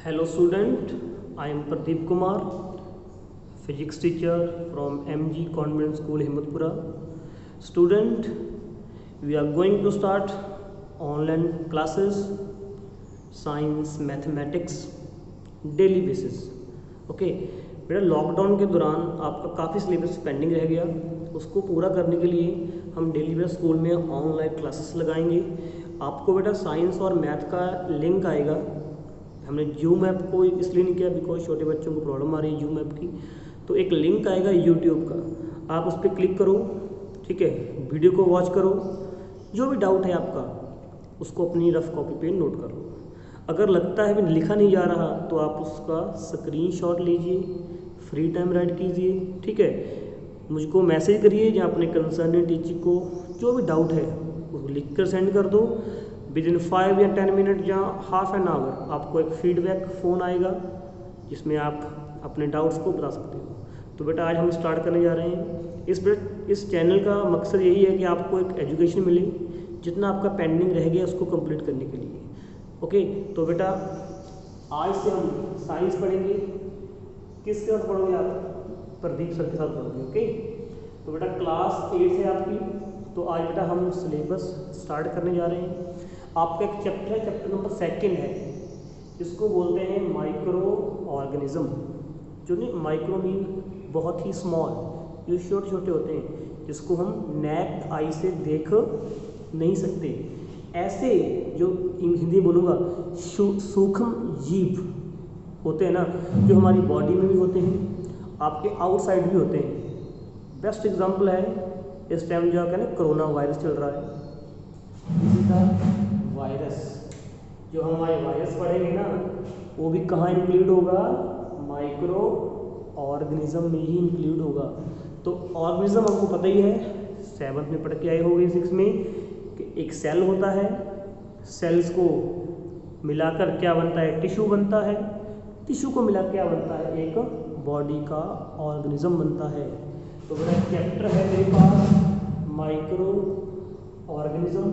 Hello student, I am Pradeep Kumar, physics teacher from MG Convent School Himmatpura. Student, we are going to start online classes, science, mathematics, daily basis. Okay बेटा, lockdown के दौरान आपका काफ़ी syllabus pending रह गया. उसको पूरा करने के लिए हम डेली बेसिस स्कूल में ऑनलाइन क्लासेस लगाएंगे. आपको बेटा साइंस और मैथ का लिंक आएगा. हमने जूम ऐप को इसलिए नहीं किया बिकॉज छोटे बच्चों को प्रॉब्लम आ रही है जूम ऐप की. तो एक लिंक आएगा यूट्यूब का, आप उस पर क्लिक करो. ठीक है, वीडियो को वॉच करो. जो भी डाउट है आपका उसको अपनी रफ कॉपी पे नोट कर लो. अगर लगता है भी लिखा नहीं जा रहा तो आप उसका स्क्रीनशॉट लीजिए, फ्री टाइम राइट कीजिए. ठीक है, मुझको मैसेज करिए या अपने कंसर्न टीचर को जो भी डाउट है उसको लिख कर सेंड कर दो. विद इन 5 या 10 मिनट या हाफ एन आवर आपको एक फीडबैक फ़ोन आएगा जिसमें आप अपने डाउट्स को बता सकते हो. तो बेटा आज हम स्टार्ट करने जा रहे हैं. इस चैनल का मकसद यही है कि आपको एक एजुकेशन मिले, जितना आपका पेंडिंग रह गया उसको कंप्लीट करने के लिए. ओके, तो बेटा आज से हम साइंस पढ़ेंगे. किसके साथ पढ़ोगे आप? प्रदीप सर के साथ पढ़ोगे. ओके, तो बेटा क्लास 8 है आपकी. तो आज बेटा हम सिलेबस स्टार्ट करने जा रहे हैं. आपका एक चैप्टर है, चैप्टर नंबर 2 है, इसको बोलते हैं माइक्रो ऑर्गेनिज्म. जो नहीं, माइक्रो मीन बहुत ही स्मॉल, जो छोटे छोटे होते हैं जिसको हम नेक आई से देख नहीं सकते. ऐसे जो हिंदी बोलूँगा सूक्ष्म जीव होते हैं ना, जो हमारी बॉडी में भी होते हैं, आपके आउटसाइड भी होते हैं. बेस्ट एग्जांपल है इस टाइम जो है ना कोरोना वायरस चल रहा है. इसी का वायरस, जो हमारे वायरस पढ़ेंगे ना वो भी कहाँ इंक्लूड होगा? माइक्रो ऑर्गेनिज्म में ही इंक्लूड होगा. तो ऑर्गेनिज्म हमको पता ही है, 7th में पढ़ के आए होंगे 6 में, कि एक सेल होता है. सेल्स को मिलाकर क्या बनता है? टिश्यू बनता है. टिश्यू को मिला क्या बनता है? एक बॉडी का ऑर्गेनिज्म बनता है. तो मेरा चैप्टर है मेरे पास माइक्रो ऑर्गेनिज्म.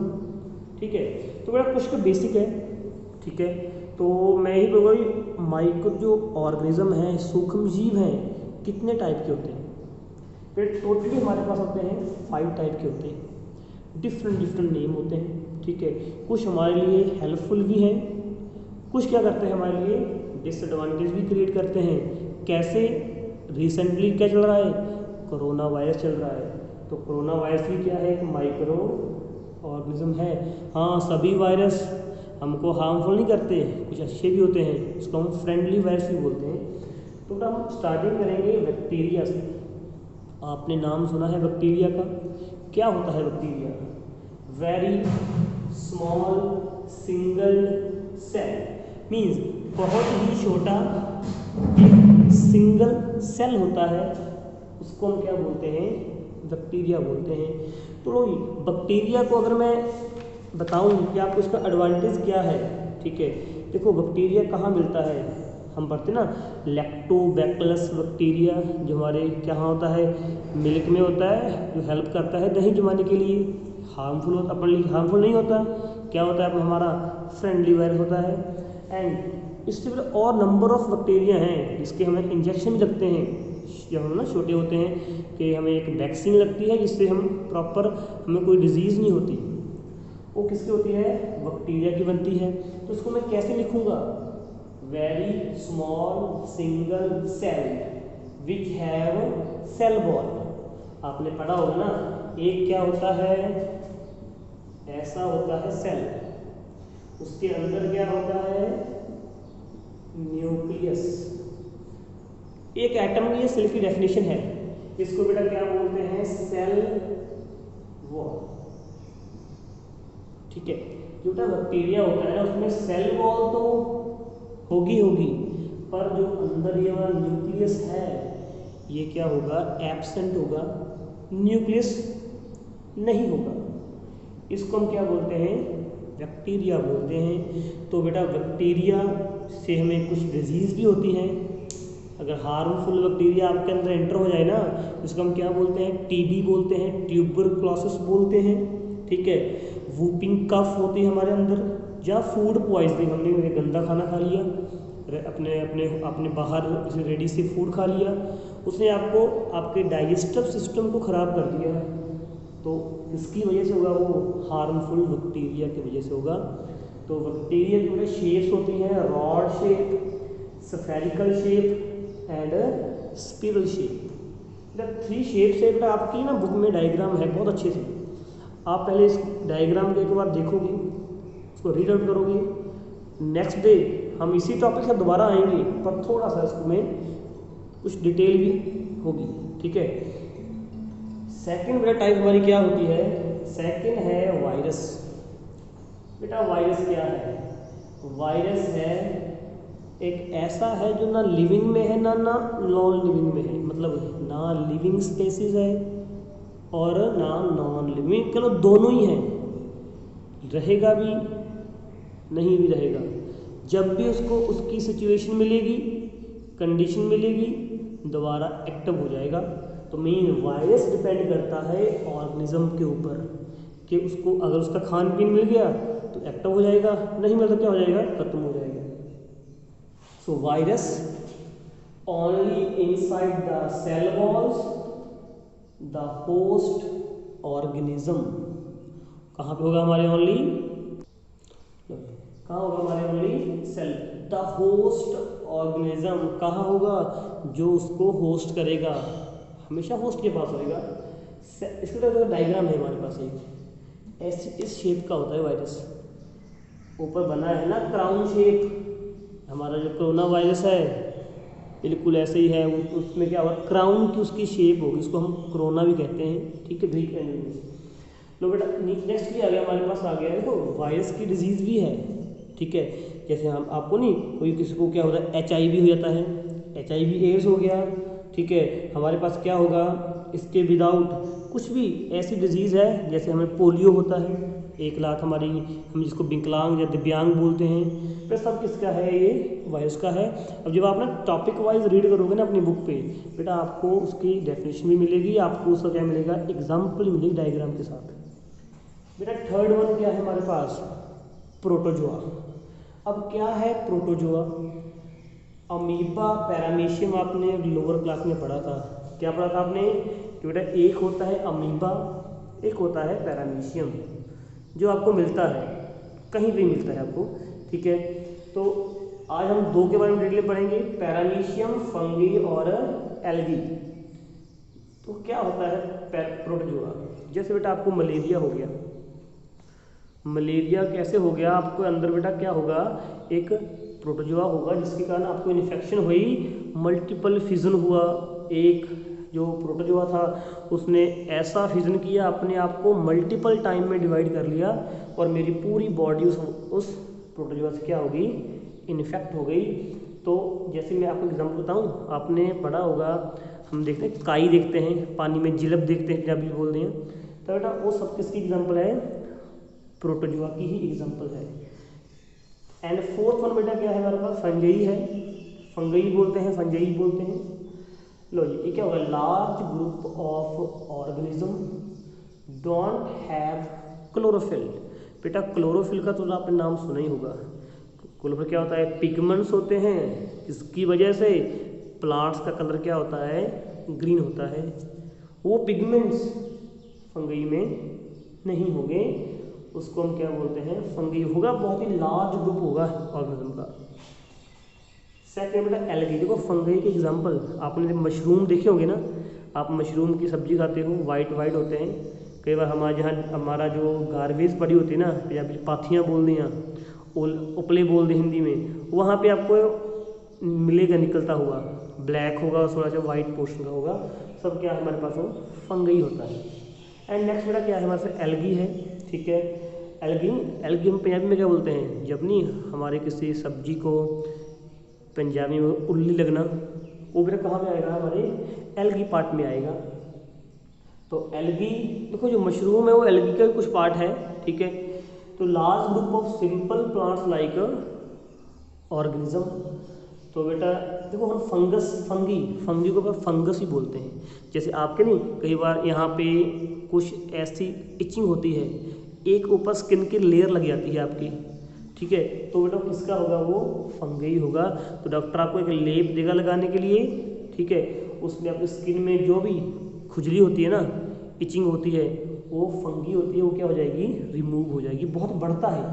ठीक है, तो मेरा कुछ का बेसिक है. ठीक है, तो मैं ही बोलूँगा माइक्रो जो ऑर्गेनिज्म है, सूक्ष्म जीव हैं, कितने टाइप के होते हैं? फिर टोटली हमारे पास होते हैं 5 टाइप के होते हैं. डिफरेंट नेम होते हैं. ठीक है, कुछ हमारे लिए हेल्पफुल भी हैं, कुछ क्या करते हैं हमारे लिए डिसएडवांटेज भी क्रिएट करते हैं. कैसे? रिसेंटली क्या चल रहा है? कोरोना वायरस चल रहा है. तो कोरोना वायरस भी क्या है? एक माइक्रो ऑर्गेनिज्म है. हाँ, सभी वायरस हमको हार्मफुल नहीं करते, कुछ अच्छे भी होते हैं, उसको हम फ्रेंडली वायरस भी बोलते हैं. तो हम स्टार्टिंग करेंगे बैक्टीरिया से. आपने नाम सुना है बैक्टीरिया का? क्या होता है bacteria? Very small single cell, means बहुत ही छोटा एक सिंगल सेल होता है, उसको हम क्या बोलते हैं? बैक्टीरिया बोलते हैं. तो बैक्टीरिया को अगर मैं बताऊं कि आपको इसका एडवांटेज क्या है. ठीक है, देखो बैक्टीरिया कहाँ मिलता है? हम पढ़ते ना लैक्टोबैसिलस बैक्टीरिया, जो हमारे क्या होता है? मिल्क में होता है, जो हेल्प करता है दही जमाने के लिए. हार्मफुल होता, अपने लिए हार्मफुल नहीं होता. क्या होता है? हमारा फ्रेंडली वायरस होता है. एंड इससे फिर और नंबर ऑफ बैक्टीरिया हैं जिसके हमें इंजेक्शन भी लगते हैं जब हम ना छोटे होते हैं, कि हमें एक वैक्सीन लगती है जिससे हम प्रॉपर हमें कोई डिजीज़ नहीं होती. वो किसकी होती है? बैक्टीरिया की बनती है. तो उसको मैं कैसे लिखूँगा? Very small single cell which have cell wall. आपने पढ़ा होगा ना, एक क्या होता है? ऐसा होता है सेल, उसके अंदर क्या होता है? न्यूक्लियस. एक एटम की ये सेल की डेफिनेशन है. इसको बेटा क्या बोलते हैं? Cell wall. ठीक है, जो बेटा बैक्टीरिया होता है ना उसमें सेल वॉल तो होगी, पर जो अंदर ये वाला न्यूक्लियस है ये क्या होगा? एब्सेंट होगा, न्यूक्लियस नहीं होगा. इसको हम क्या बोलते हैं? बैक्टीरिया बोलते हैं. तो बेटा बैक्टीरिया से हमें कुछ डिजीज़ भी होती हैं. अगर हार्मफुल बैक्टीरिया आपके अंदर एंटर हो जाए ना, इसको हम क्या बोलते हैं? टीबी बोलते हैं, ट्यूबरक्लोसिस बोलते हैं. ठीक है, वूपिंग कफ होती है हमारे अंदर. जहाँ फूड पॉइजनिंग, हमने गंदा खाना खा लिया, अपने अपने अपने बाहर किसी रेडी से फूड खा लिया, उसने आपको आपके डाइजेस्टिव सिस्टम को ख़राब कर दिया, तो इसकी वजह से होगा वो हार्मफुल बैक्टीरिया की वजह से होगा। तो बैक्टीरिया की वजह शेप्स होती हैं rod shape, spherical shape and spiral shape. मतलब 3 शेप्स है। बेटा आपकी ना बुक में डायग्राम है बहुत अच्छे से, आप पहले इस डायग्राम को एक बार देखोगे, उसको रीड आउट करोगे। नेक्स्ट डे हम इसी टॉपिक से दोबारा आएंगे, पर थोड़ा सा इसमें कुछ डिटेल भी होगी, ठीक है। सेकंड बेटा टाइप हमारी क्या होती है, सेकंड है वायरस। बेटा वायरस क्या है, वायरस है एक ऐसा है जो ना लिविंग में है ना नॉन लिविंग में है, मतलब ना लिविंग स्पेसीज है और ना नॉन लिविंग, चलो दोनों ही हैं, रहेगा भी नहीं भी रहेगा। जब भी उसको उसकी सिचुएशन मिलेगी, कंडीशन मिलेगी, दोबारा एक्टिव हो जाएगा। तो मेन वायरस डिपेंड करता है ऑर्गेनिज्म के ऊपर कि उसको अगर उसका खान पीन मिल गया तो एक्टिव हो जाएगा, नहीं मिला तो क्या हो जाएगा, खत्म हो जाएगा। So virus only inside the cell walls the host organism. कहाँ पे होगा हमारे ओनली, कहाँ होगा हमारे only cell, the host organism. कहाँ होगा, जो उसको होस्ट करेगा, हमेशा होस्ट के पास होगा। इसका तो डायग्राम है हमारे पास एक ऐसे इस शेप का होता है वायरस, ऊपर बना है ना क्राउन शेप। हमारा जो कोरोना वायरस है बिल्कुल ऐसे ही है, उसमें क्या होगा, क्राउन की उसकी शेप होगी, उसको हम कोरोना भी कहते हैं, ठीक है। ग्रीक लैंग्वेज में लो बेटा नेक्स्ट भी आ गया हमारे पास, आ गया देखो वायरस की डिजीज़ भी है, ठीक है। जैसे हम आपको नहीं कोई किसी को क्या होता है, HIV हो जाता है, HIV एड्स हो गया, ठीक है। हमारे पास क्या होगा, इसके विदाउट कुछ भी ऐसी डिजीज़ है, जैसे हमें पोलियो होता है, 1 लाख हमारी, हम जिसको विकलांग या दिव्यांग बोलते हैं, तो सब किसका है, ये वायरस का है। अब जब आप ना टॉपिक वाइज रीड करोगे ना अपनी बुक पे, बेटा आपको उसकी डेफिनेशन भी मिलेगी, आपको उसका क्या मिलेगा, एग्जाम्पल मिलेगी डायग्राम के साथ। बेटा थर्ड वन क्या है हमारे पास, प्रोटोजोआ। अब क्या है प्रोटोजोआ, अमीबा पैरामीशियम आपने लोअर क्लास में पढ़ा था, क्या पढ़ा था आपने कि बेटा एक होता है अमीबा, एक होता है पैरामीशियम, जो आपको मिलता है कहीं भी मिलता है आपको, ठीक है। तो आज हम 2 के बारे में डिटेल पढ़ेंगे, पैरामीशियम, फंगी और एल्गी। तो क्या होता है प्रोटोजोआ, जैसे बेटा आपको मलेरिया हो गया, मलेरिया कैसे हो गया, आपको अंदर बेटा क्या होगा, एक प्रोटोजोआ होगा, जिसके कारण आपको इन्फेक्शन हुई, मल्टीपल फिजन हुआ, एक जो प्रोटोजोआ था उसने ऐसा फिजन किया, अपने आप को मल्टीपल टाइम में डिवाइड कर लिया, और मेरी पूरी बॉडी उस प्रोटोजोआ से क्या होगी, इन्फेक्ट हो गई। तो जैसे मैं आपको एग्जाम्पल बताऊँ, आपने पढ़ा होगा, हम देखते हैं काई देखते हैं, पानी में जिलप देखते हैं, पंजाबी बोल दें, तो बेटा वो सब किसकी एग्जाम्पल है, प्रोटोजोआ की ही एग्जाम्पल है। एंड फोर्थ वन बेटा क्या है हमारे पास, फंगई है, फंगई बोलते हैं, फंगई बोलते हैं। लो जी ये क्या होगा, large group of organism don't have chlorophyll. बेटा क्लोरोफिल का तो आपने नाम सुना ही होगा। क्लोरोफिल क्या होता है, पिगमेंट्स होते हैं, जिसकी वजह से प्लांट्स का कलर क्या होता है, ग्रीन होता है। वो पिगमेंट्स फंगई में नहीं होंगे, उसको हम क्या बोलते हैं, फंगी होगा, बहुत ही लार्ज ग्रुप होगा ऑर्गेनिज्म का। सेकंड बेटा एल्गी, देखो फंगी के एग्जांपल, आपने मशरूम देखे होंगे ना, आप मशरूम की सब्जी खाते हो, वाइट वाइट होते हैं, कई बार हमारे जहाँ हमारा जो गार्बेज पड़ी होती है ना, या फिर पाथियाँ बोल दें, उपले बोल दें हिंदी में, वहाँ पे आपको मिलेगा निकलता हुआ, ब्लैक होगा और थोड़ा सा वाइट पोर्शन का होगा, सब क्या हमारे पास हो, फंगी होता है। एंड नेक्स्ट बेटा क्या है हमारे पास, एल्गी है, ठीक है। एल्गी, एल्गी हम पंजाबी में क्या बोलते हैं, जब नहीं हमारे किसी सब्जी को पंजाबी में उल्ली लगना, वो बेटा कहाँ में आएगा, हमारे एल्गी पार्ट में आएगा। तो एल्गी देखो, जो मशरूम है वो एल्गी का कुछ पार्ट है, ठीक है। तो large group of simple plants like organism. तो बेटा देखो हम फंगी को फंगस ही बोलते हैं। जैसे आपके नहीं कई बार यहाँ पे कुछ ऐसी इचिंग होती है, एक ऊपर स्किन की लेयर लग जाती है आपकी, ठीक है। तो बेटा किसका होगा, वो फंगई होगा। तो डॉक्टर आपको एक लेप देगा लगाने के लिए, ठीक है। उसमें आपकी स्किन में जो भी खुजली होती है ना, इचिंग होती है, वो फंगी होती है, वो क्या हो जाएगी, रिमूव हो जाएगी। बहुत बढ़ता है,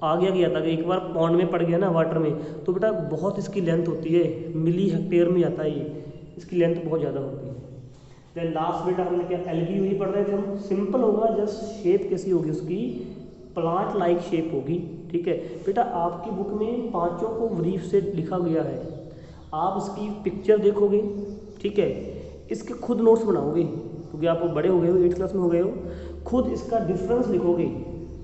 आगे गया था। एक बार पॉन्ड में पड़ गया ना, वाटर में, तो बेटा बहुत इसकी लेंथ होती है, मिली हेक्टेयर में जाता है ये, इसकी लेंथ बहुत ज़्यादा होती है। देन लास्ट बेटा हमने क्या, एल्गी ही पढ़ रहे थे हम। सिंपल होगा, जस्ट शेप कैसी होगी उसकी, प्लांट लाइक शेप होगी, ठीक है। बेटा आपकी बुक में पांचों को ब्रीफ से लिखा गया है, आप इसकी पिक्चर देखोगे, ठीक है, इसके खुद नोट्स बनाओगे, क्योंकि आप बड़े हो गए हो, 8th क्लास में हो गए हो, खुद इसका डिफरेंस लिखोगे,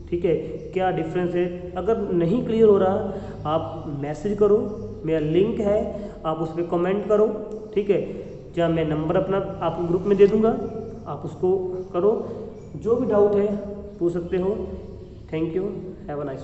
ठीक है, क्या डिफरेंस है। अगर नहीं क्लियर हो रहा, आप मैसेज करो, मेरा लिंक है, आप उस पर कमेंट करो, ठीक है। या मैं नंबर अपना आपको ग्रुप में दे दूंगा, आप उसको करो, जो भी डाउट है पूछ सकते हो। Thank you, have a nice day.